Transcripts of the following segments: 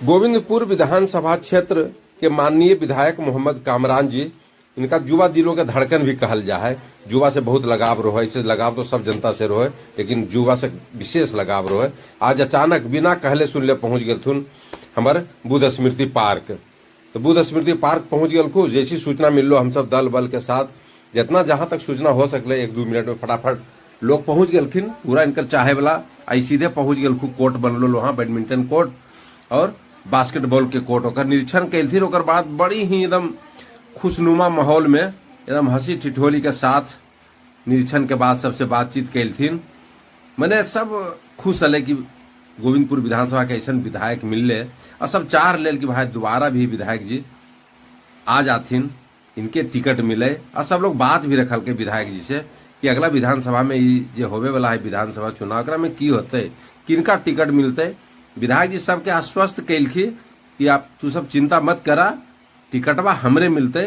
गोविंदपुर विधानसभा क्षेत्र के माननीय विधायक मोहम्मद कामरान जी, इनका युवा दिलों के धड़कन भी कहल जा है। युवा से बहुत लगाव रहो है, इससे लगाव तो सब जनता से रहो है, लेकिन युवा से विशेष लगाव रहो है। आज अचानक बिना कहले सुनले पहुंच गए थुन हमार बुद्ध स्मृति पार्क। तो बुद्ध स्मृति पार्क पहुंच गए खुद जैसी सूचना मिल लो, हम सब दल बल के साथ जितना जहां तक सूचना हो सकले 1-2 मिनट में फटाफट लोग पहुंच गलखिन। पूरा इनकर चाहे वाला आई सीधे पहुंच गए खूब कोर्ट बनलो वहां, बैडमिंटन कोर्ट और बास्केटबॉल के कोर्ट होकर निरीक्षण कैलथिन। ओकर बाद बड़ी ही एकदम खुशनुमा माहौल में एकदम हंसी ठिठोली के साथ निरीक्षण के बाद सबसे बातचीत कैलथिन। मैंने सब खुश हले कि गोविंदपुर विधानसभा के ऐसा विधायक मिलले और सब चाह रहे कि भाई दोबारा भी विधायक जी आ जाथिन, इनके टिकट मिले। और सब लोग बात भी रखल के विधायक जी से कि अगला विधानसभा में ये होवे वाला है विधानसभा चुनाव में की होते, किनका टिकट मिलते। विधायक जी सबके आश्वस्त कैलखी कि आप तू सब चिंता मत करा, टिकटवा हमरे मिलते।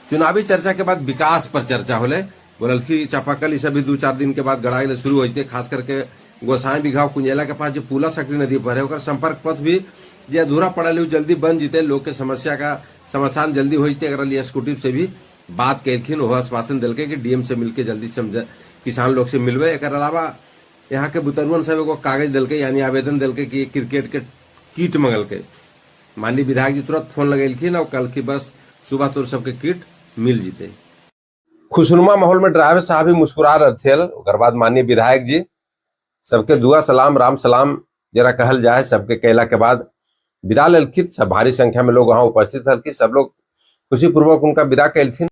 चुनावी चर्चा के बाद विकास पर चर्चा होले। बोलल की चापाकल सभी 2-4 दिन के बाद गड़ाई शुरू होते, खास करके गोसाई बिघाव कुंजेला के पास जो पुला सकरी नदी पर है ओकर संपर्क पथ भी जो अधूरा पड़ल जल्दी बन जीते, लोग के समस्या का समाधान जल्दी हो जते। अगर एग्जीक्यूटिव से भी बात कैलखिन, वह आश्वासन दिल कि डीएम से मिलकर जल्दी समझ किसान लोग से मिलवे। एक अलावा यहाँ के बुतरुअन साहब एगो कागज दिल यानी आवेदन दिल कि क्रिकेट के किट मंगल के। माननीय विधायक जी तुरंत फोन लगेलखिन और कल की बस सुबह तोर सबके किट मिल जीते। खुशनुमा माहौल में ड्राइवर साहब भी मुस्कुरा रहे थे। ओकर बाद माननीय विधायक जी सबके दुआ सलाम राम सलाम जरा कहल जाए सबके कैला के बाद विदा लेलखिन। सब भारी संख्या में लोग वहां उपस्थित हल्की, सब लोग खुशी पूर्वक उनका विदा कैलथिन।